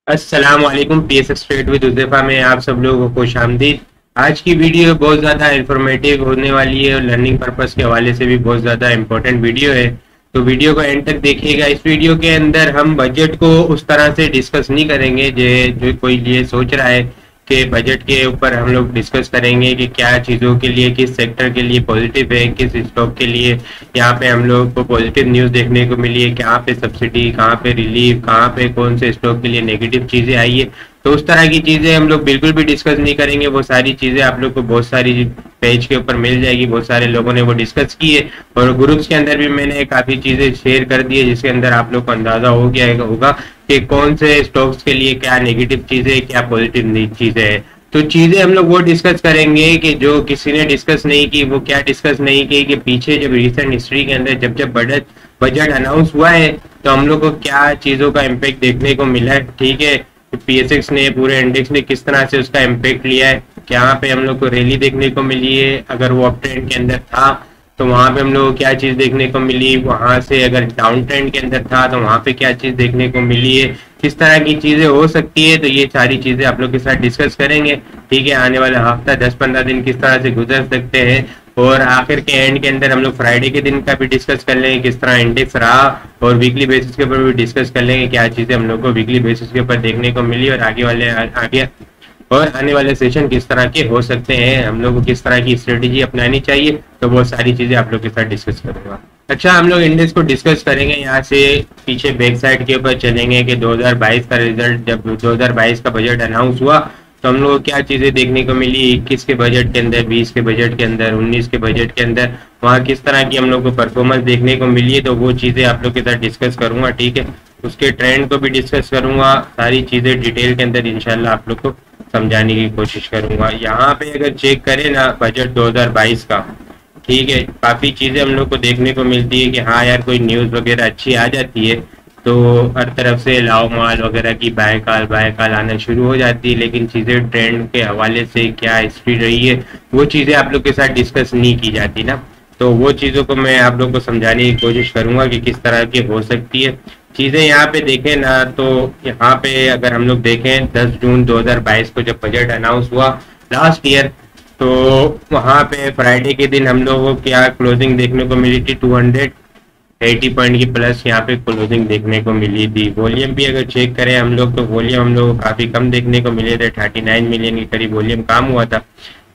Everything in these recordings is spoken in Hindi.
अस्सलाम वालेकुम। पीएसएक्स ट्रेड विद हुज़ैफा में आप सब लोगों को खुशामदीद। आज की वीडियो बहुत ज़्यादा इंफॉर्मेटिव होने वाली है और लर्निंग पर्पस के हवाले से भी बहुत ज़्यादा इंपॉर्टेंट वीडियो है, तो वीडियो को एंड तक देखिएगा। इस वीडियो के अंदर हम बजट को उस तरह से डिस्कस नहीं करेंगे जो कोई ये सोच रहा है कि बजट के ऊपर हम लोग डिस्कस करेंगे कि क्या चीज़ों के लिए, किस सेक्टर के लिए पॉजिटिव है, किस स्टॉक के लिए यहाँ पे हम लोग को पॉजिटिव न्यूज़ देखने को मिली है, कहाँ पे सब्सिडी, कहाँ पे रिलीफ, कहाँ पे कौन से स्टॉक के लिए नेगेटिव चीज़ें आई है। तो उस तरह की चीज़ें हम लोग बिल्कुल भी डिस्कस नहीं करेंगे। वो सारी चीज़ें आप लोग को बहुत सारी पेज के ऊपर मिल जाएगी, बहुत सारे लोगों ने वो डिस्कस की है और ग्रुप्स के अंदर भी मैंने काफ़ी चीज़ें शेयर कर दी है, जिसके अंदर आप लोग को अंदाज़ा हो गया होगा कि कौन से स्टॉक्स के लिए क्या नेगेटिव चीज़ें, क्या पॉजिटिव चीज़ें हैं। तो चीज़ें हम लोग वो डिस्कस करेंगे कि जो किसी ने डिस्कस नहीं की। वो क्या डिस्कस नहीं की कि पीछे जब रिसेंट हिस्ट्री के अंदर जब बजट अनाउंस हुआ है तो हम लोग को क्या चीज़ों का इम्पेक्ट देखने को मिला है। ठीक है, पीएसएक्स ने, पूरे इंडेक्स ने किस तरह से उसका इम्पेक्ट लिया है, यहाँ पे हम लोग को रैली देखने को मिली है, अगर वो अप ट्रेंड के अंदर था तो वहाँ पे हम लोग को क्या चीज़ देखने को मिली, वहाँ से अगर डाउन ट्रेंड के अंदर था तो वहाँ पे क्या चीज़ देखने को मिली है, किस तरह की चीज़ें हो सकती है। तो ये सारी चीज़ें आप लोग के साथ डिस्कस करेंगे। ठीक है, आने वाला हफ्ता 10-15 दिन किस तरह से गुजर सकते हैं और आखिर के एंड के अंदर हम लोग फ्राइडे के दिन का भी डिस्कस कर लेंगे किस तरह इंडेक्स रहा, और वीकली बेसिस के ऊपर भी डिस्कस कर लेंगे क्या चीज़ें हम लोग को वीकली बेसिस के ऊपर देखने को मिली और आने वाले सेशन किस तरह के हो सकते हैं, हम लोग को किस तरह की स्ट्रेटेजी अपनानी चाहिए। तो वो सारी चीज़ें आप लोग के साथ डिस्कस करूँगा। अच्छा, हम लोग इंडेक्स को डिस्कस करेंगे। यहाँ से पीछे बैक साइड के ऊपर चलेंगे कि 2022 का रिजल्ट, जब 2022 का बजट अनाउंस हुआ तो हम लोग को क्या चीज़ें देखने को मिली 21 के बजट के अंदर, 20 के बजट के अंदर, 19 के बजट के अंदर, वहाँ किस तरह की हम लोग को परफॉर्मेंस देखने को मिली है। तो वो चीज़ें आप लोग के साथ डिस्कस करूँगा। ठीक है, उसके ट्रेंड को भी डिस्कस करूँगा, सारी चीज़ें डिटेल के अंदर इंशाल्लाह आप लोग को समझाने की कोशिश करूँगा। यहाँ पे अगर चेक करें ना बजट 2022 का, ठीक है, काफ़ी चीज़ें हम लोग को देखने को मिलती है कि हाँ यार कोई न्यूज़ वगैरह अच्छी आ जाती है तो हर तरफ से लाओ माल वगैरह की बाय कॉल आना शुरू हो जाती है, लेकिन चीज़ें ट्रेंड के हवाले से क्या हिस्ट्री रही है वो चीज़ें आप लोग के साथ डिस्कस नहीं की जाती ना। तो वो चीज़ों को मैं आप लोग को समझाने की कोशिश करूँगा कि किस तरह की हो सकती है चीज़ें। यहाँ पे देखें ना तो यहाँ पे अगर हम लोग देखें 10 जून 2022 को जब बजट अनाउंस हुआ लास्ट ईयर, तो वहाँ पे फ्राइडे के दिन हम लोगों को क्या क्लोजिंग देखने को मिली थी, 280 पॉइंट की प्लस यहाँ पे क्लोजिंग देखने को मिली थी। वॉल्यूम भी अगर चेक करें हम लोग तो वॉल्यूम हम लोग को काफ़ी कम देखने को मिले थे, 39 मिलियन के करीब वॉल्यूम काम हुआ था।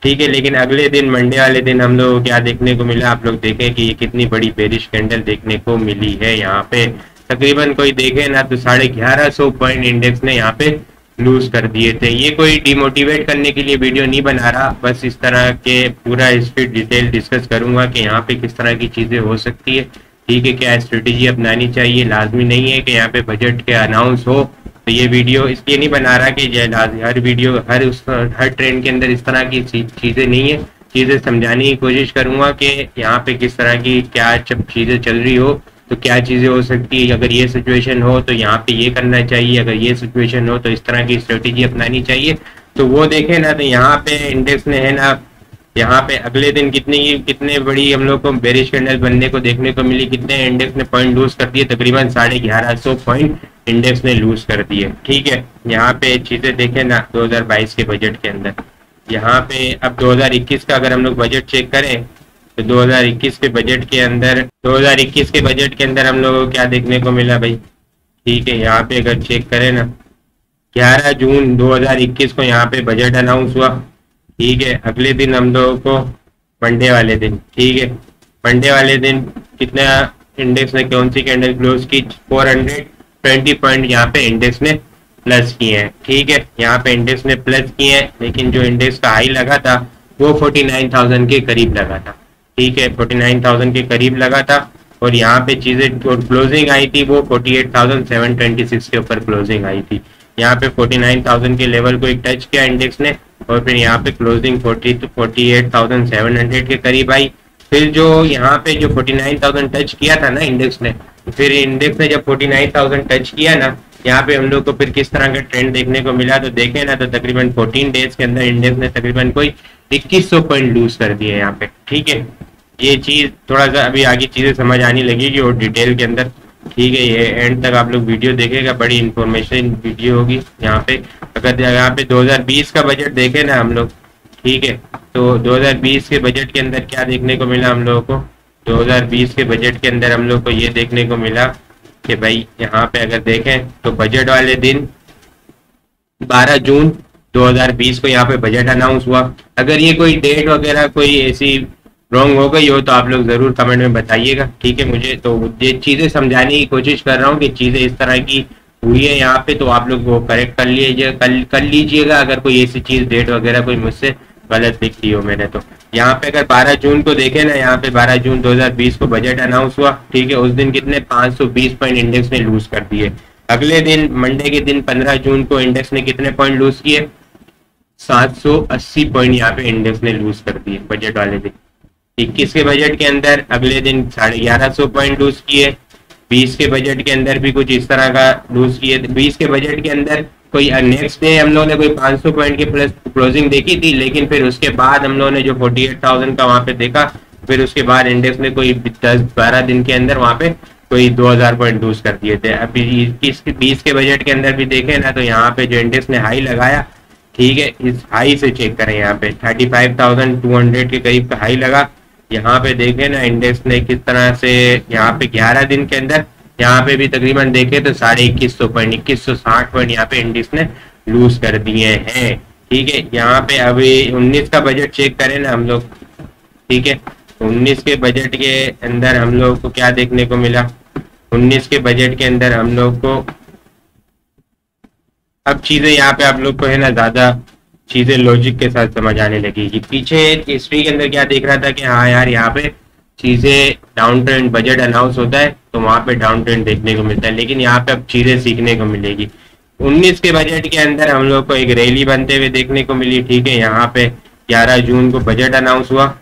ठीक है, लेकिन अगले दिन मंडे वाले दिन हम लोग को क्या देखने को मिला, आप लोग देखें कि ये कितनी बड़ी बेरिश कैंडल देखने को मिली है। यहाँ पे तकरीबन कोई देखे ना तो 1150 पॉइंट इंडेक्स ने यहाँ पे लूज कर दिए थे। ये कोई डिमोटिवेट करने के लिए वीडियो नहीं बना रहा, बस इस तरह के पूरा इसकी डिटेल डिस्कस करूंगा कि यहाँ पे किस तरह की चीज़ें हो सकती है। ठीक है, क्या स्ट्रेटेजी अपनानी चाहिए। लाजमी नहीं है कि यहाँ पे बजट के अनाउंस हो तो ये वीडियो इसलिए नहीं बना रहा कि हर वीडियो हर ट्रेंड के अंदर इस तरह की चीज़ें नहीं है। चीज़ें समझाने की कोशिश करूंगा कि यहाँ पे किस तरह की क्या चीज़ें चल रही हो तो क्या चीज़ें हो सकती है। अगर ये सिचुएशन हो तो यहाँ पे ये करना चाहिए, अगर ये सिचुएशन हो तो इस तरह की स्ट्रेटेजी अपनानी चाहिए। तो वो देखें ना तो यहाँ पे इंडेक्स ने है ना, यहाँ पे अगले दिन कितने बड़ी हम लोग को बेरिश कैंडल बनने को देखने को मिली। कितने इंडेक्स ने पॉइंट लूज कर दिए, तकरीबन 1150 पॉइंट इंडेक्स ने लूज कर दिए। ठीक है, यहाँ पे चीज़ें देखें ना 2022 के बजट के अंदर। यहाँ पे अब 2021 का अगर हम लोग बजट चेक करें तो 2021 के बजट के अंदर हम लोगों को क्या देखने को मिला भाई। ठीक है, यहाँ पे अगर चेक करें ना 11 जून 2021 को यहाँ पे बजट अनाउंस हुआ। ठीक है, अगले दिन हम लोगों को मंडे वाले दिन, ठीक है, मंडे वाले दिन कितना इंडेक्स ने कौन सी कैंडल क्लोज की, 420 पॉइंट यहाँ पे इंडेक्स ने प्लस किए हैं। ठीक है, यहाँ पे इंडेक्स ने प्लस किए हैं, लेकिन जो इंडेक्स का हाई लगा था वो 49,000 के करीब लगा था। ठीक है, 49,000 के करीब लगा था और यहाँ पे चीज़ें क्लोजिंग आई थी वो 48,726 के ऊपर क्लोजिंग आई थी। यहाँ पे 49,000 के लेवल को एक टच किया इंडेक्स ने और फिर यहाँ पे क्लोजिंग 48,700 के करीब आई। फिर जो यहाँ पे जो 49,000 टच किया था ना इंडेक्स ने, फिर इंडेक्स ने जब 49,000 टच किया ना, यहाँ पे हम लोग को फिर किस तरह का ट्रेंड देखने को मिला। तो देखें ना तो तकरीबन 14 डेज के अंदर इंडेक्स ने तकरीबन कोई 2100 पॉइंट लूज कर दिए यहाँ पे। ठीक है, ये चीज़ थोड़ा सा अभी आगे चीज़ें समझ आने लगेगी और डिटेल के अंदर ठीक है, ये एंड तक आप लोग वीडियो देखेगा, बड़ी इंफॉर्मेशन वीडियो होगी यहाँ पे। अगर यहाँ पे 2020 का बजट देखें ना हम लोग, ठीक है, तो 2020 के बजट के अंदर क्या देखने को मिला हम लोगों को? 2020 के बजट के अंदर हम लोग को ये देखने को मिला कि भाई यहाँ पे अगर देखें तो बजट वाले दिन 12 जून 2020 को यहाँ पे बजट अनाउंस हुआ। अगर ये कोई डेट वगैरह कोई ऐसी रॉन्ग हो गई हो तो आप लोग जरूर कमेंट में बताइएगा, ठीक है। मुझे तो ये चीजें समझाने की कोशिश कर रहा हूँ कि चीजें इस तरह की हुई है यहाँ पे, तो आप लोग वो करेक्ट कर लीजिएगा, कर लीजिएगा अगर कोई ऐसी चीज डेट वगैरह कोई मुझसे गलत लिख दी हो मैंने। तो यहाँ पे अगर 12 जून को देखें ना, यहाँ पे 12 जून 2020 को बजट अनाउंस हुआ, ठीक है। उस दिन कितने 520 पॉइंट इंडेक्स ने लूज कर दिए। अगले दिन मंडे के दिन 15 जून को इंडेक्स ने कितने पॉइंट लूज किए? 780 पॉइंट यहाँ पे इंडेक्स ने लूज कर दिए बजट वाले दिन। 21 के बजट के अंदर अगले दिन 1150 पॉइंट लूज किए। 20 के बजट के अंदर भी कुछ इस तरह का लूज किए। 20 के बजट के अंदर कोई नेक्स्ट डे हम लोगों ने कोई 500 पॉइंट की प्लस क्लोजिंग देखी थी, लेकिन फिर उसके बाद हम लोगों ने जो 48,000 का वहां पे देखा, फिर उसके बाद इंडेक्स ने कोई 10-12 दिन के अंदर वहां पे कोई 2000 पॉइंट लूज कर दिए थे। अभी 20 के बजट के अंदर भी देखें ना, तो यहाँ पे जो इंडेक्स ने हाई लगाया, ठीक है, इस हाई से चेक करें, यहाँ पे 35,200 के करीब का हाई लगा। यहाँ पे देखें ना इंडेक्स ने किस तरह से यहाँ पे 11 दिन के अंदर यहाँ पे भी तकरीबन देखे तो 2150 पॉइंट 2160 पॉइंट यहाँ पे इंडेक्स ने लूज कर दिए हैं, ठीक है। यहाँ पे अभी 19 का बजट चेक करें ना हम लोग, ठीक है। 19 के बजट के अंदर हम लोग को क्या देखने को मिला? 19 के बजट के अंदर हम लोग को अब चीजें यहाँ पे आप लोग को है ना ज्यादा चीजें लॉजिक के साथ समझ आने लगेगी। पीछे हिस्ट्री के अंदर क्या देख रहा था कि हाँ यार यहाँ पे चीजें डाउन ट्रेंड, बजट अनाउंस होता है तो वहां पे डाउन ट्रेंड देखने को मिलता है, लेकिन यहाँ पे अब चीजें सीखने को मिलेगी। 19 के बजट के अंदर हम लोग को एक रैली बनते हुए देखने को मिली, ठीक है। यहाँ पे 11 जून को बजट अनाउंस हुआ।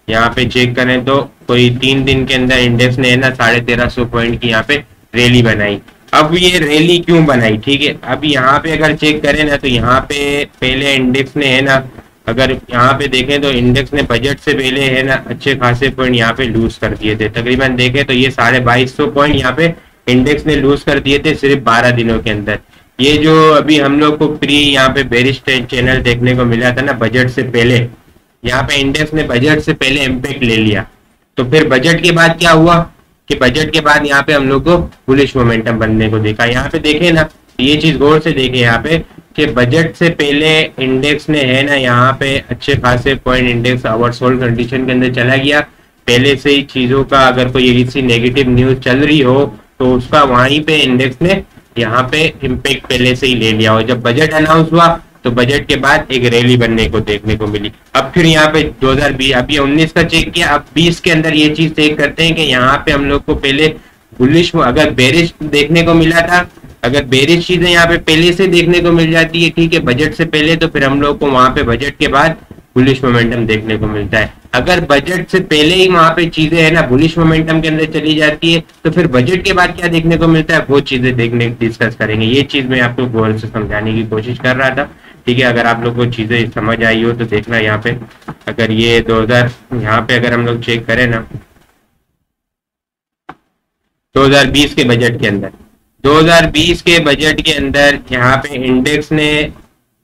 यहाँ पे चेक करें तो कोई 3 दिन के अंदर इंडेक्स ने है ना 1350 पॉइंट की यहाँ पे रैली बनाई। अब ये रैली क्यों बनाई, ठीक है। अब यहाँ पे अगर चेक करें ना, तो यहाँ पे पहले इंडेक्स ने है ना, अगर यहाँ पे देखें तो इंडेक्स ने बजट से पहले है ना अच्छे खासे पॉइंट यहाँ पे लूज कर दिए थे। तकरीबन देखें तो ये 2250 पॉइंट यहाँ पे इंडेक्स ने लूज कर दिए थे सिर्फ 12 दिनों के अंदर। ये जो अभी हम लोग को प्री यहाँ पे बेरिश चैनल देखने को मिला था ना बजट से पहले, यहाँ पे इंडेक्स ने बजट से पहले इम्पैक्ट ले लिया। तो फिर बजट के बाद क्या हुआ कि बजट के बाद यहाँ पे हम लोग को बुलिश मोमेंटम बनने को देखा। यहाँ पे देखें ना, ये चीज गौर से देखें यहाँ पे कि बजट से पहले इंडेक्स ने है ना यहाँ पे अच्छे खासे पॉइंट इंडेक्स ओवरसोल्ड कंडीशन के अंदर चला गया। पहले से ही चीजों का अगर कोई ऐसी नेगेटिव न्यूज चल रही हो तो उसका वहीं पे इंडेक्स ने यहाँ पे इम्पैक्ट पहले से ही ले लिया हो। जब बजट अनाउंस हुआ तो बजट के बाद एक रैली बनने को देखने को मिली। अब फिर यहाँ पे 2020 अभी 19 का चेक किया, अब 20 के अंदर ये चीज चेक करते हैं कि यहाँ पे हम लोग को पहले बुलिश अगर बेरिश देखने को मिला था, अगर बेरिश चीजें यहाँ पे पहले से देखने को मिल जाती है, ठीक है, बजट से पहले, तो फिर हम लोग को वहां पे बजट के बाद बुलिश मोमेंटम देखने को मिलता है। अगर बजट से पहले ही वहां पे चीजें है ना बुलिश मोमेंटम के अंदर चली जाती है तो फिर बजट के बाद क्या देखने को मिलता है, वो चीजें देखने डिस्कस करेंगे। ये चीज मैं आपको गौर से समझाने की कोशिश कर रहा था, ठीक है। अगर आप लोग को चीजें समझ आई हो तो देखना यहाँ पे, अगर ये 2000 यहाँ पे अगर हम लोग चेक करें ना 2020 के बजट के अंदर, 2020 के बजट के अंदर यहाँ पे इंडेक्स ने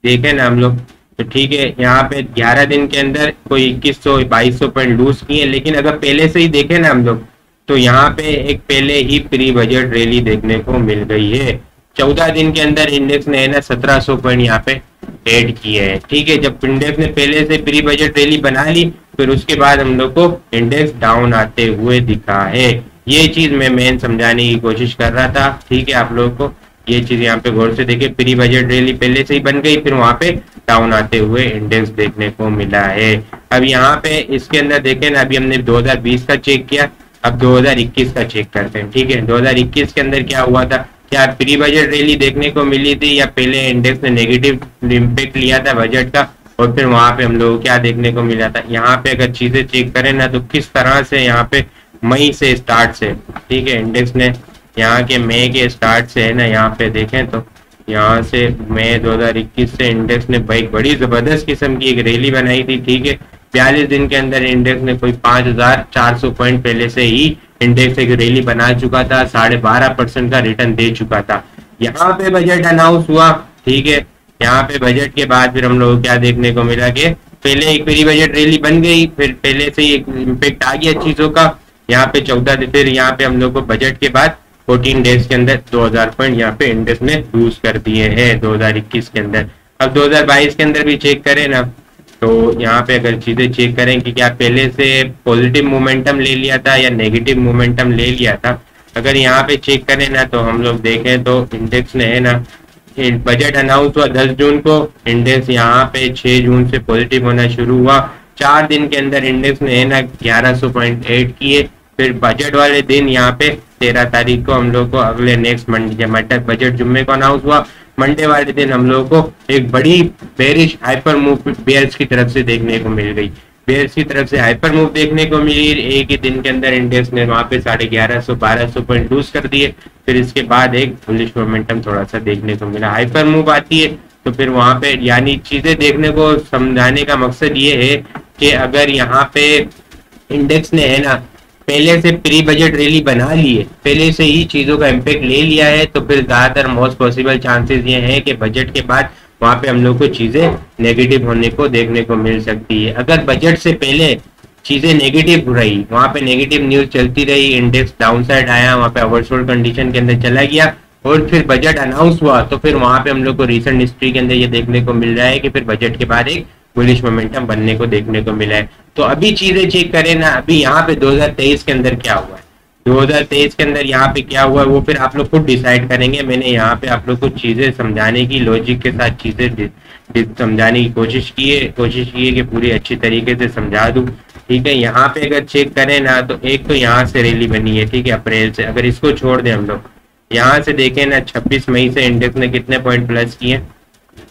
देखे ना हम लोग तो ठीक है, यहाँ पे 11 दिन के अंदर कोई 2100-2200 पॉइंट लूज किए। लेकिन अगर पहले से ही देखे ना हम लोग तो यहाँ पे एक पहले ही प्री बजट रैली देखने को मिल गई है। 14 दिन के अंदर इंडेक्स ने है ना 1700 पॉइंट यहाँ पे ऐड किए हैं, ठीक है। जब इंडेक्स ने पहले से प्री बजट रैली बना ली फिर उसके बाद हम लोग को इंडेक्स डाउन आते हुए दिखा है। ये चीज मैं मेन समझाने की कोशिश कर रहा था, ठीक है। आप लोग को ये चीज यहाँ पे गौर से देखे, प्री बजट रैली पहले से ही बन गई, फिर वहां पे डाउन आते हुए इंडेक्स देखने को मिला है। अब यहाँ पे इसके अंदर देखें ना, अभी हमने 2020 का चेक किया, अब 2021 का चेक करते हैं, ठीक है। 2021 के अंदर क्या हुआ था, क्या प्री बजट रैली देखने को मिली थी या पहले इंडेक्स ने नेगेटिव इम्पैक्ट लिया था बजट का और फिर वहां पे हम लोग क्या देखने को मिला था। यहाँ पे अगर चीजें चेक करें ना तो किस तरह से यहाँ पे मई से स्टार्ट से, ठीक है, इंडेक्स ने यहाँ के मई के स्टार्ट से है ना, यहाँ पे देखें तो यहाँ से मई 2021 से इंडेक्स ने भाई बड़ी जबरदस्त किस्म की एक रैली बनाई थी, ठीक है। 42 दिन के अंदर इंडेक्स ने कोई 5400 पॉइंट पहले से ही इंडेक्स एक रैली बना चुका था, 12.5% का रिटर्न दे चुका था। यहाँ पे बजट अनाउंस हुआ, ठीक है। यहाँ पे बजट के बाद फिर हम लोग को क्या देखने को मिला कि पहले एक प्री बजट रैली बन गई, फिर पहले से ही एक इम्पेक्ट आ गया चीजों का। यहाँ पे 14 दिन, फिर यहाँ पे हम लोग को बजट के बाद 14 डेज के अंदर 2000 पॉइंट यहाँ पे इंडेक्स ने लूज कर दिए हैं 2021 के अंदर। अब 2022 के अंदर भी चेक करें ना, तो यहाँ पे अगर चीजें चेक करें कि क्या पहले से पॉजिटिव मोमेंटम ले लिया था या नेगेटिव मोमेंटम ले लिया था, अगर यहाँ पे चेक करें ना तो हम लोग देखें तो इंडेक्स ने है ना, बजट अनाउंस हुआ 10 जून को, इंडेक्स यहाँ पे 6 जून से पॉजिटिव होना शुरू हुआ। 4 दिन के अंदर इंडेक्स ने है ना 1100 पॉइंट ऐड किए। फिर बजट वाले दिन यहाँ पे 13 तारीख को हम लोग को अगले नेक्स्ट मंडे, बजट जुम्मे को अनाउंस हुआ, मंडे वाले दिन हम लोगों को एक बड़ी बेरिश हाइपर मूव बेयर्स की तरफ से देखने को मिल गई। बेयर्स की तरफ से हाइपर मूव देखने को मिली, एक ही दिन के अंदर इंडेक्स ने वहां पे 1150-1200 पॉइंट लूज कर दिए। फिर इसके बाद एक बुलिश मोमेंटम थोड़ा सा देखने को मिला। हाइपर मूव आती है तो फिर वहां पे यानी चीजें देखने को समझाने का मकसद ये है कि अगर यहाँ पे इंडेक्स ने है ना पहले से प्री बजट रैली बना ली है, पहले से ही चीजों का इम्पेक्ट ले लिया है, तो फिर ज्यादातर मोस्ट पॉसिबल चांसेस ये हैं कि बजट के बाद वहां पे हम लोग को चीजें नेगेटिव होने को देखने को मिल सकती है। अगर बजट से पहले चीजें नेगेटिव रही, वहां पे नेगेटिव न्यूज चलती रही, इंडेक्स डाउन साइड आया, वहां पे ओवरसोल्ड कंडीशन के अंदर चला गया और फिर बजट अनाउंस हुआ, तो फिर वहां पे हम लोग को रिसेंट हिस्ट्री के अंदर ये देखने को मिल रहा है कि फिर बजट के बाद एक बुलिश मोमेंटम बनने को देखने को मिला है। तो अभी चीजें चेक करें ना, अभी यहाँ पे 2023 के अंदर क्या हुआ है, 2023 के अंदर यहाँ पे क्या हुआ है वो फिर आप लोग खुद डिसाइड करेंगे। मैंने यहाँ पे आप लोग को चीजें समझाने की, लॉजिक के साथ चीजें समझाने की कोशिश की है कि पूरी अच्छी तरीके से समझा दूं, ठीक है। यहाँ पे अगर चेक करें ना तो एक तो यहाँ से रैली बनी है, ठीक है, अप्रैल से। अगर इसको छोड़ दें हम लोग, यहाँ से देखें ना 26 मई से इंडेक्स ने कितने पॉइंट प्लस किए,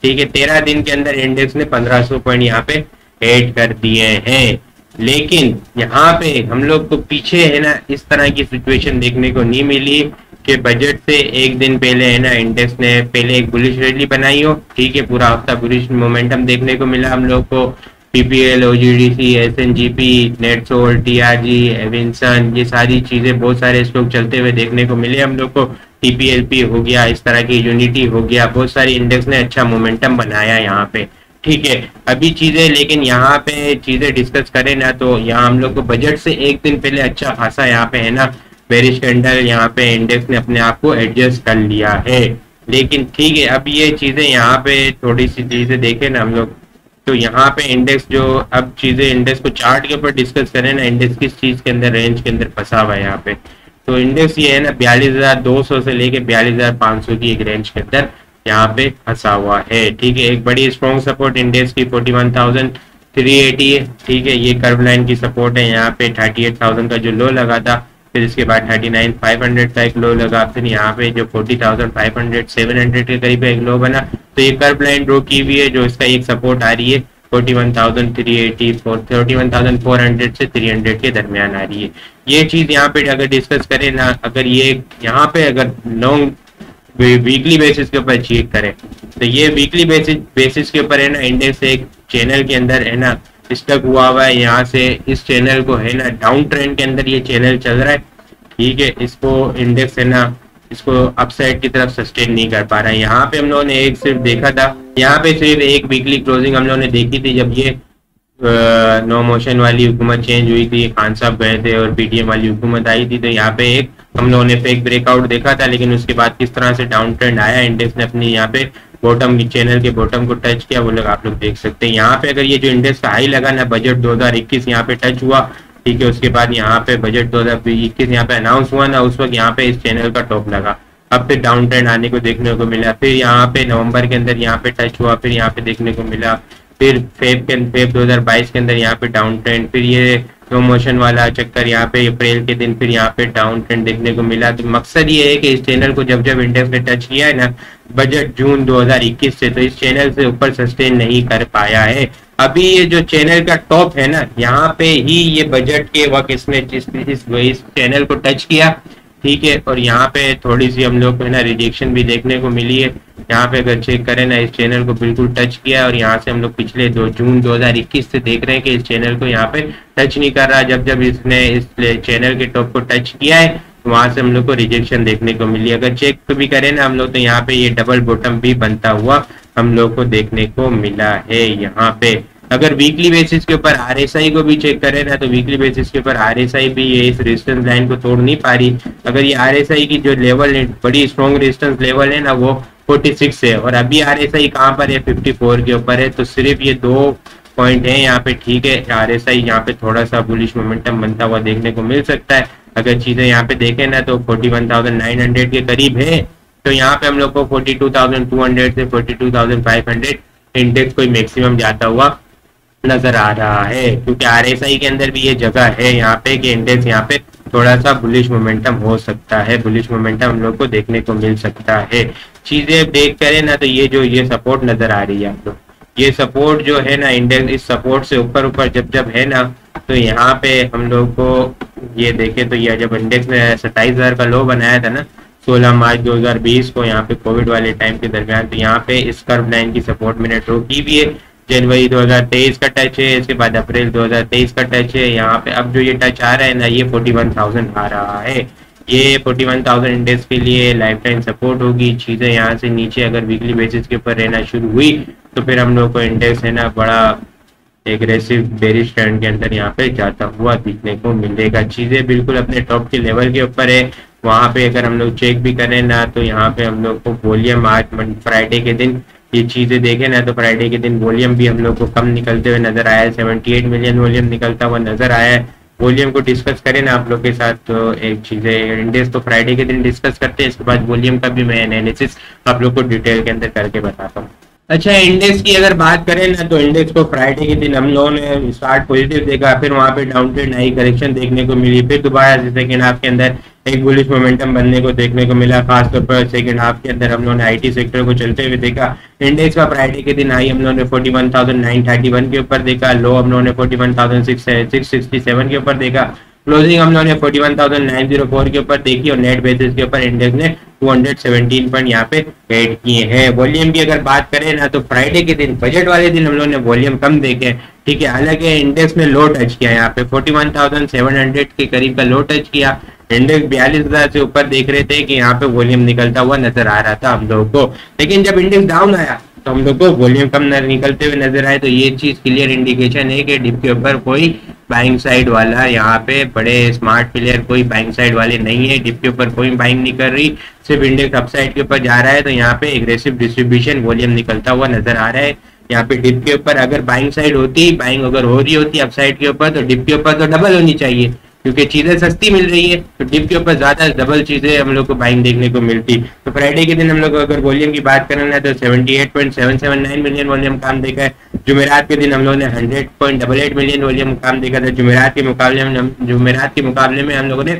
ठीक है। 13 दिन के अंदर इंडेक्स ने 1500 पॉइंट यहाँ पे ऐड कर दिए हैं। लेकिन यहाँ पे हम लोग को पीछे है ना इस तरह की सिचुएशन देखने को नहीं मिली कि बजट से एक दिन पहले है ना इंडेक्स ने पहले एक बुलिश रैली बनाई हो, ठीक है, पूरा हफ्ता बुलिश मोमेंटम देखने को मिला हम लोग को। पीपीएल, ओजीडीसी, एसएनजीपी, नेटसोल, टीआरजी, एविंसन, ये सारी चीजें बहुत सारे स्टॉक चलते हुए देखने को मिले हम लोग को। टीपीएलपी हो गया, इस तरह की यूनिटी हो गया, बहुत सारी इंडेक्स ने अच्छा मोमेंटम बनाया यहाँ पे, ठीक है। अभी चीजें लेकिन यहाँ पे चीजें डिस्कस करें ना तो यहाँ हम लोग को बजट से एक दिन पहले अच्छा खासा यहाँ पे है ना बेरिश कैंडल यहाँ पे इंडेक्स ने अपने आप को एडजस्ट कर लिया है। लेकिन ठीक है, अब ये चीजें यहाँ पे थोड़ी सी चीजें देखें ना हम लोग, तो यहाँ पे इंडेक्स जो अब चीजें इंडेक्स को चार्ट के ऊपर डिस्कस करें ना, इंडेक्स किस चीज के अंदर रेंज के अंदर फंसा हुआ है यहाँ पे, तो इंडेक्स ये है ना 42,200 से लेके 42,500 की एक रेंज के अंदर यहाँ पे फंसा हुआ है, ठीक है। एक बड़ी स्ट्रॉन्ग सपोर्ट इंडेक्स की 41,380 है, ठीक है। ये कर्व लाइन की सपोर्ट है, यहाँ पे 38,000 का जो लो लगा था, फिर इसके बाद 39,500 का एक लो लगा, फिर यहाँ पे जो 40,500 700 के करीब एक लो बना। तो ये कर्व लाइन ड्रॉ की हुई है, जो इसका एक सपोर्ट आ रही है 41,380 41,400 से 300 के दरमियान आ रही है। ये चीज यहाँ पे अगर डिस्कस करें ना, अगर ये यहाँ पे अगर लॉन्ग वीकली बेसिस के ऊपर चेक करें तो ये वीकली बेसिस के ऊपर है ना इंडेक्स एक चैनल के अंदर है ना स्टक हुआ है। यहाँ से इस चैनल को है ना डाउन ट्रेंड के अंदर ये चैनल चल रहा है, ठीक है। इसको इंडेक्स है ना इसको अपसाइड की तरफ सस्टेन नहीं कर पा रहा है। यहाँ पे हम लोगों ने एक सिर्फ देखा था, यहाँ पे सिर्फ एक वीकली क्लोजिंग हम लोगों ने देखी थी जब ये नो मोशन वाली हुकूमत चेंज हुई थी, खान साहब गए थे और पीटीएम वाली हुकूमत आई थी, तो यहाँ पे एक हम लोगों ने फेक ब्रेकआउट देखा था। लेकिन उसके बाद किस तरह से डाउन ट्रेंड आया, इंडेक्स ने अपनी यहाँ पे बॉटम चैनल के बॉटम को टच किया, वो लोग आप लोग देख सकते हैं। यहाँ पे अगर ये जो इंडेक्स का हाई लगा ना बजट 2021 यहाँ पे टच हुआ, ठीक है, उसके बाद यहाँ पे बजट 2021 यहाँ पे अनाउंस हुआ ना, उस वक्त यहाँ पे इस चैनल का टॉप लगा, अब फिर डाउन ट्रेंड आने को देखने को मिला। फिर यहाँ पे नवंबर के अंदर यहाँ पे टच हुआ, फिर यहाँ पे देखने को मिला, फिर फेब 2022 के अंदर यहाँ पे डाउन ट्रेंड, फिर ये नो मोशन वाला चक्कर यहाँ पे अप्रैल के दिन फिर यहाँ पे डाउन ट्रेंड देखने को मिला। तो मकसद ये है कि इस चैनल को जब जब इंडेक्स ने टच किया है ना बजट जून 2021 से, तो इस चैनल से ऊपर सस्टेन नहीं कर पाया है। अभी ये जो चैनल का टॉप है ना, यहाँ पे ही ये बजट के वक्त इसने इस चैनल को टच किया, ठीक है। और यहाँ पे थोड़ी सी हम लोग को है ना रिजेक्शन भी देखने को मिली है। यहाँ पे अगर चेक करें ना, इस चैनल को बिल्कुल टच किया है और यहाँ से हम लोग पिछले जून 2021 से देख रहे हैं कि इस चैनल को यहाँ पे टच नहीं कर रहा। जब जब इसने इस चैनल के टॉप को टच किया है तो वहां से हम लोग को रिजेक्शन देखने को मिली। अगर चेक भी करें ना हम लोग तो यहाँ पे ये डबल बॉटम भी बनता हुआ हम लोग को देखने को मिला है। यहाँ पे अगर वीकली बेसिस के ऊपर आरएसआई को भी चेक करें ना तो वीकली बेसिस के ऊपर आरएसआई भी ये इस रेजिस्टेंस लाइन को तोड़ नहीं पा रही। अगर ये आरएसआई की जो लेवल है, बड़ी स्ट्रॉन्ग रेजिस्टेंस लेवल है ना, वो 46 है और अभी आरएसआई कहाँ पर है, 54 के ऊपर है। तो सिर्फ ये 2 पॉइंट है यहाँ पे, ठीक है। आरएसआई यहाँ पे थोड़ा सा बुलिश मोमेंटम बनता हुआ देखने को मिल सकता है। अगर चीजें यहाँ पे देखें ना तो 41,900 के करीब है। तो यहाँ पे हम लोग को 42,200 से 42,500 इंडेक्स कोई मैक्सिमम जाता हुआ नजर आ रहा है, क्योंकि आरएसआई के अंदर भी ये जगह है यहाँ पे कि इंडेक्स यहाँ पे थोड़ा सा बुलिश मोमेंटम हो सकता है, बुलिश मोमेंटम हम लोग को देखने को मिल सकता है। चीजें देख करें ना तो ये सपोर्ट नजर आ रही है आप लोग, ये सपोर्ट जो है ना इंडेक्स, इस सपोर्ट से ऊपर जब है ना तो यहाँ पे हम लोग को ये देखें तो ये जब इंडेक्स ने 27,000 का लो बनाया था ना 16 मार्च 2020 को, यहाँ पे कोविड वाले टाइम के दरमियान, तो यहाँ पे इस कर्व लाइन की सपोर्ट मैंने ड्रॉ की भी है। जनवरी 2023 का टच है, इसके बाद अप्रैल 2023 का टच है। यहाँ पे अब जो ये टच आ रहा है ना ये 41,000 आ रहा है। ये 41,000 इंडेक्स के लिए लाइफ टाइम सपोर्ट होगी। चीजें यहाँ से नीचे अगर वीकली बेसिस के ऊपर रहना शुरू हुई तो फिर हम लोग को इंडेक्स है ना बड़ा एग्रेसिव बेरिश ट्रेंड के अंदर यहाँ पे जाता हुआ दिखने को मिलेगा। चीजें बिल्कुल अपने टॉप के लेवल के ऊपर है। वहां पे अगर हम लोग चेक भी करें ना तो यहाँ पे हम लोग को वॉल्यूम आज फ्राइडे के दिन ये चीजें देखें ना तो फ्राइडे के दिन वॉल्यूम भी हम लोग को कम निकलते हुए नजर आया है। 78 मिलियन वॉल्यूम निकलता हुआ नजर आया है। वॉल्यूम को डिस्कस करें ना आप लोग के साथ तो एक चीजें इंडेक्स तो फ्राइडे के दिन डिस्कस करते हैं, इसके बाद वॉल्यूम का भी मैं एनालिसिस आप लोग को डिटेल के अंदर करके बताता हूँ। अच्छा, इंडेक्स की अगर बात करें ना तो इंडेक्स को फ्राइडे के दिन हम लोगों ने स्टार्ट पॉजिटिव देखा, फिर वहां पे डाउन ट्रेंड हाई करेक्शन देखने को मिली, फिर दोबारा से सेकेंड हाफ के अंदर एक बुलिश मोमेंटम बनने को देखने को मिला। खासतौर पर सेकंड हाफ के अंदर हम लोगों ने आईटी सेक्टर को चलते हुए देखा। इंडेक्स का फ्राइडे के दिन हाई हम लोगों ने 41,931 के ऊपर देखा, लो हम लोगों ने 41,667 के ऊपर देखा, क्लोजिंग हम लोगों ने 41,904 के ऊपर देखी और नेट बेसिस के ऊपर इंडेक्स ने 217 पॉइंट यहाँ पे ऐड किए हैं। वॉल्यूम की अगर बात करें ना तो फ्राइडे के दिन बजट वाले दिन हम लोगों ने वॉल्यूम कम देखे, ठीक है। हालांकि इंडेक्स ने लो टच किया, यहाँ पे 41,700 के करीब का लो टच किया। इंडेक्स 42,000 से ऊपर देख रहे थे कि यहाँ पे वॉल्यूम निकलता हुआ नजर आ रहा था हम लोगों को, लेकिन जब इंडेक्स डाउन आया तो हम लोग को वॉल्यूम कम निकलते हुए नजर आए। तो ये चीज क्लियर इंडिकेशन है कि डिप के ऊपर कोई बाइंग साइड वाला, यहाँ पे बड़े स्मार्ट प्लेयर कोई बाइंग साइड वाले नहीं है। डिप के ऊपर कोई बाइंग नहीं कर रही, सिर्फ इंडेक्स अपसाइड के ऊपर जा रहा है। तो यहाँ पे एग्रेसिव डिस्ट्रीब्यूशन वॉल्यूम निकलता हुआ नजर आ रहा है। यहाँ पे डिप के ऊपर अगर बाइंग साइड होती, बाइंग अगर हो रही होती अपसाइड के ऊपर, तो डिप के ऊपर तो डबल होनी चाहिए, क्योंकि चीजें सस्ती मिल रही है। तो डिप के ऊपर ज्यादा डबल चीजें हम लोग को बाइंग देखने को मिलती। तो फ्राइडे के दिन हम लोग अगर वॉल्यूम की बात करें ना तो 78.779 मिलियन वॉल्यूम काम देखा है। जुमेरात के दिन हम लोगों ने 100.88 मिलियन वॉल्यूम काम देखा था। जुमेरात के मुकाबले में हम लोगों ने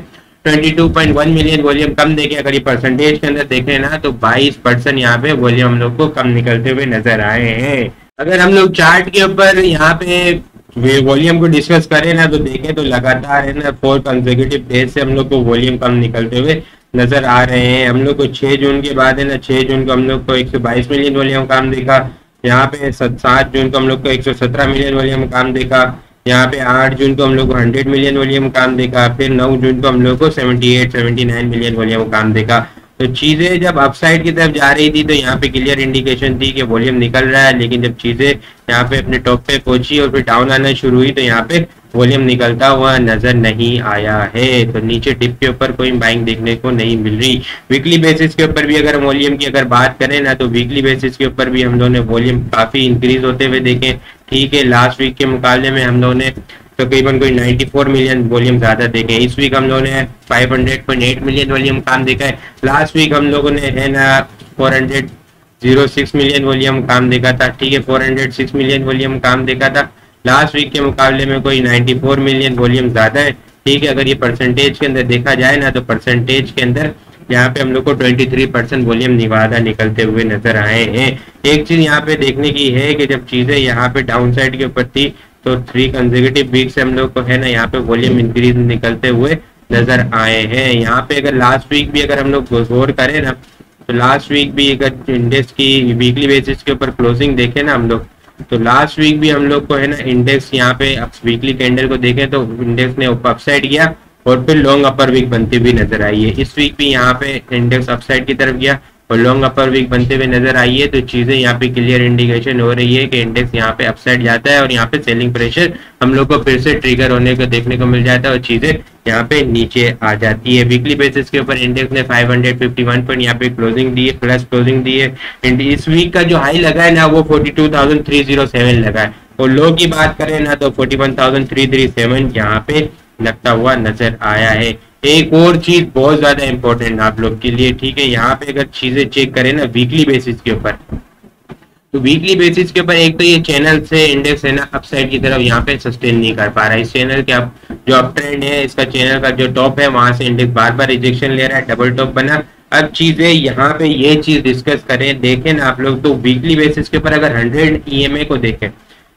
22.1 मिलियन वॉल्यूम कम देखे। अगर ये परसेंटेज के अंदर देखें ना तो 22% यहाँ पे वॉल्यूम हम लोग को कम निकलते हुए नजर आए हैं। अगर हम लोग चार्ट के ऊपर यहाँ पे वॉल्यूम को डिस्कस करें ना तो देखें तो लगातार है ना 4 कंसेक्यूटिव डेज से हम लोग को वॉल्यूम कम निकलते हुए नजर आ रहे हैं। हम लोग को 6 जून के बाद है ना 6 जून को हम लोग को 122 मिलियन वॉल्यूम काम देखा। यहाँ पे 7 जून को हम लोग को 117 मिलियन वॉल्यूम काम देखा। यहाँ पे 8 जून को हम लोग को 100 मिलियन वॉल्यूम काम देखा। फिर 9 जून को हम लोग को 79 मिलियन वॉल्यूम काम देखा। तो चीजें जब अपसाइड की तरफ जा रही थी तो यहाँ पे क्लियर इंडिकेशन थी कि वॉल्यूम निकल रहा है, लेकिन जब चीजें यहाँ पे अपने टॉप पे पहुंची और फिर डाउन आना शुरू हुई तो यहाँ पे वॉल्यूम निकलता हुआ नजर नहीं आया है। तो नीचे डिप के ऊपर कोई बाइंग देखने को नहीं मिल रही। वीकली बेसिस के ऊपर भी अगर वॉल्यूम की अगर बात करें ना तो वीकली बेसिस के ऊपर भी हम लोगों ने वॉल्यूम काफी इंक्रीज होते हुए देखे, ठीक है। लास्ट वीक के मुकाबले में हम लोगों ने तकरीबन कोई 94 मिलियन वॉल्यूम ज्यादा देखे। इस वीक हम लोगों ने 500.8 मिलियन वॉल्यूम काम देखा है। लास्ट वीक हम लोगों ने है ना 406 मिलियन वॉल्यूम काम देखा था, ठीक है। 406 मिलियन वॉल्यूम काम देखा था। लास्ट वीक के मुकाबले में कोई 94 मिलियन वॉल्यूम ज्यादा है, ठीक है। अगर ये परसेंटेज के अंदर देखा जाए ना तो परसेंटेज के अंदर यहाँ पे हम लोग को 23% वॉल्यूम निवादा निकलते हुए नजर आए हैं। एक चीज यहाँ पे देखने की है कि जब चीजें यहाँ पे डाउन साइड के ऊपर थी तो 3 कंसेक्यूटिव वीक से हम लोग को है ना यहाँ पे वॉल्यूम इंक्रीज निकलते हुए नजर आए हैं। यहाँ पे अगर लास्ट वीक भी अगर हम लोग गौर करें ना, तो लास्ट वीक भी अगर इंडेक्स की वीकली बेसिस के ऊपर क्लोजिंग देखें ना हम लोग, तो लास्ट वीक भी हम लोग को है ना इंडेक्स यहाँ पे वीकली कैंडल को देखें तो इंडेक्स ने अपसाइड गया और फिर लॉन्ग अपर वीक बनती हुई नजर आई है। इस वीक भी यहाँ पे इंडेक्स अपसाइड की तरफ गया और लॉन्ग अपर वीक बनते हुए नजर आई है। तो चीजें यहाँ पे क्लियर इंडिकेशन हो रही है कि इंडेक्स यहाँ पे अपसाइड जाता है और यहाँ पे सेलिंग प्रेशर हम लोग को फिर से ट्रिगर होने को देखने को मिल जाता है और चीजें यहाँ पे नीचे आ जाती है। वीकली बेसिस के ऊपर इंडेक्स ने 551 पॉइंट यहाँ पे क्लोजिंग दी है, प्लस क्लोजिंग दी है। इस वीक का जो हाई लगा है ना वो 42,307 लगा है और लो की बात करें ना तो 41,337 यहाँ पे लगता हुआ नजर आया है। एक और चीज बहुत ज्यादा इंपॉर्टेंट आप लोग के लिए, ठीक है, यहाँ पे अगर चीजें चेक करें ना वीकली बेसिस के ऊपर, तो वीकली बेसिस के ऊपर एक तो ये चैनल से इंडेक्स है ना अपसाइड की तरफ यहाँ पे सस्टेन नहीं कर पा रहा है। इस चैनल के अब जो अप ट्रेंड है, इसका चैनल का जो टॉप है वहां से इंडेक्स बार बार रिजेक्शन ले रहा है, डबल टॉप बना। अब चीजें यहाँ पे ये चीज डिस्कस करें, देखें ना आप लोग, तो वीकली बेसिस के ऊपर अगर 100 EMA को देखें,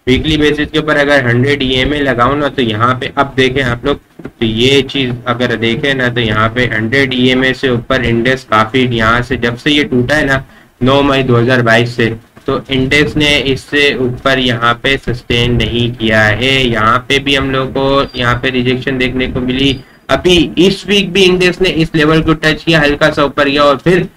वीकली बेसिस के ऊपर अगर 100 EMA लगाओ ना तो यहाँ पे अब देखें आप लोग, तो ये चीज अगर देखें ना तो यहाँ पे 100 EMA से ऊपर इंडेक्स काफी यहाँ से जब से ये टूटा है ना 9 मई 2022 से, तो इंडेक्स ने इससे ऊपर यहाँ पे सस्टेन नहीं किया है। यहाँ पे भी हम लोग को यहाँ पे रिजेक्शन देखने को मिली। अभी इस वीक भी इंडेक्स ने इस लेवल को टच किया, हल्का सा ऊपर गया और फिर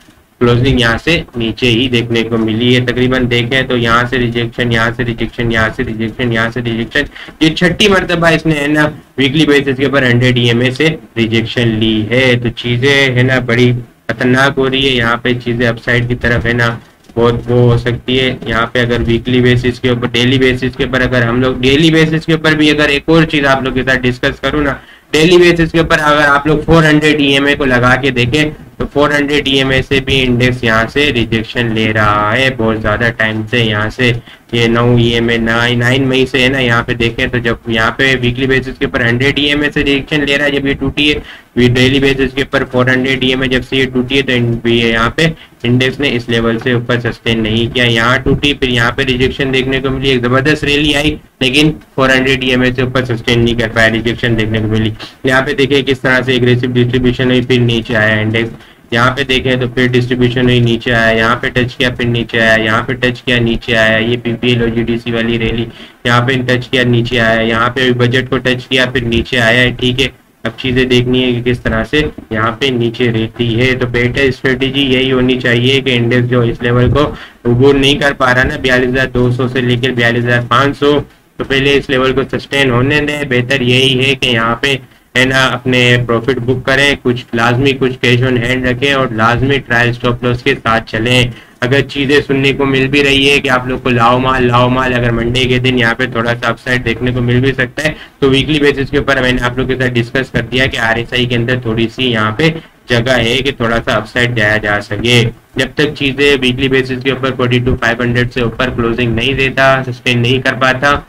क्लोजिंग यहाँ से नीचे ही देखने को मिली है। तकरीबन देखें तो यहाँ से रिजेक्शन, यहाँ से रिजेक्शन, यहाँ से रिजेक्शन, यहाँ से रिजेक्शन, ये छठी मर्तबा इसने है ना वीकली बेसिस के ऊपर 100 EMA से रिजेक्शन ली है। तो चीजें है ना बड़ी खतरनाक हो रही है। यहाँ पे चीजें अपसाइड की तरफ है ना बहुत वो हो सकती है। यहाँ पे अगर वीकली बेसिस के ऊपर, डेली बेसिस के ऊपर अगर हम लोग डेली बेसिस के ऊपर भी अगर एक और चीज आप लोग के साथ डिस्कस करूँ ना, डेली बेसिस के ऊपर अगर आप लोग 400 EMA को लगा के देखें तो 400 EMA से भी इंडेक्स यहाँ से रिजेक्शन ले रहा है बहुत ज्यादा टाइम से। यहाँ से ये 9 EMA 9 मई से है ना, यहाँ पे देखें तो जब यहाँ पे वीकली बेसिस के ऊपर 100 EMA से रिजेक्शन ले रहा है जब ये टूटी है, डेली बेसिस के ऊपर 400 EMA जब से ये टूटी है तो यहाँ पे इंडेक्स ने इस लेवल से ऊपर सस्टेन नहीं किया। यहाँ टूटी, फिर यहाँ पे रिजेक्शन देखने को मिली, एक जबरदस्त रैली आई लेकिन 400 EMA से ऊपर सस्टेन नहीं कर पाया, रिजेक्शन देखने को मिली। यहाँ पे देखिए किस तरह से एग्रेसिव डिस्ट्रीब्यूशन हुई, फिर नीचे आया इंडेक्स। यहाँ पे देखें तो फिर डिस्ट्रीब्यूशन हुई, नीचे आया, यहाँ पे टच किया फिर नीचे आया, यहाँ पे टच किया नीचे आया, ये PPL और GDC वाली रैली, यहाँ पे टच किया नीचे आया, यहाँ पे बजट को टच किया फिर नीचे आया है, ठीक है। अब चीजें देखनी है कि किस तरह से यहाँ पे नीचे रहती है। तो बेटर स्ट्रेटेजी यही होनी चाहिए कि इंडेक्स जो इस लेवल को अबूर नहीं कर पा रहा ना 42,200 से लेकर 42,500, तो पहले इस लेवल को सस्टेन होने दें। बेहतर यही है कि यहाँ पे है ना अपने प्रॉफिट बुक करें, कुछ लाजमी कुछ कैश ऑन हैंड रखें और लाजमी ट्रायल स्टॉप लॉस के साथ चलें। अगर चीजें सुनने को मिल भी रही है कि आप लोग को लाओ माल, अगर मंडे के दिन यहाँ पे थोड़ा सा अपसाइड देखने को मिल भी सकता है, तो वीकली बेसिस के ऊपर मैंने आप लोग के साथ डिस्कस कर दिया कि RSI के अंदर थोड़ी सी यहाँ पे जगह है कि थोड़ा सा अपसाइड जाया जा सके। जब तक चीजें वीकली बेसिस के ऊपर 42,500 से ऊपर क्लोजिंग नहीं देता, सस्टेन नहीं कर पाता,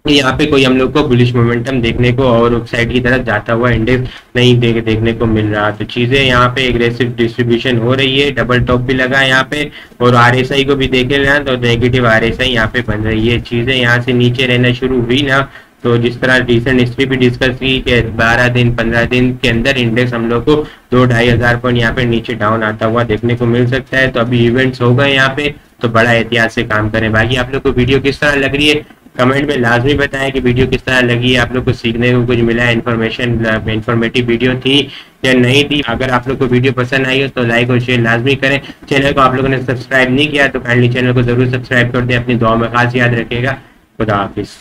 यहाँ पे कोई हम लोग को बुलिश मोमेंटम देखने को और अपसाइड की तरफ जाता हुआ इंडेक्स नहीं देखने को मिल रहा। तो चीजें यहाँ पे एग्रेसिव डिस्ट्रीब्यूशन हो रही है, डबल टॉप भी लगा है यहाँ पे और RSI को भी देखे ना तो नेगेटिव RSI यहाँ पे बन रही है। चीजें यहाँ से नीचे रहना शुरू हुई ना तो जिस तरह रिसेंट हिस्ट्री भी डिस्कस की कि 12 दिन 15 दिन के अंदर इंडेक्स हम लोग को 2-2.5 हज़ार पॉइंट यहाँ पे नीचे डाउन आता हुआ देखने को मिल सकता है। तो अभी इवेंट्स हो गए यहाँ पे, तो बड़ा एहतियात से काम करें। बाकी आप लोग को वीडियो किस तरह लग रही है कमेंट में लाजमी बताएं कि वीडियो किस तरह लगी है, आप लोग को सीखने को कुछ मिला, इंफॉर्मेटिव वीडियो थी या नहीं थी। अगर आप लोग को वीडियो पसंद आई हो तो लाइक और शेयर लाजमी करें। चैनल को आप लोगों ने सब्सक्राइब नहीं किया तो काइंडली चैनल को जरूर सब्सक्राइब कर दें। अपनी दुआ में खास याद रखिएगा। खुदा हाफिज।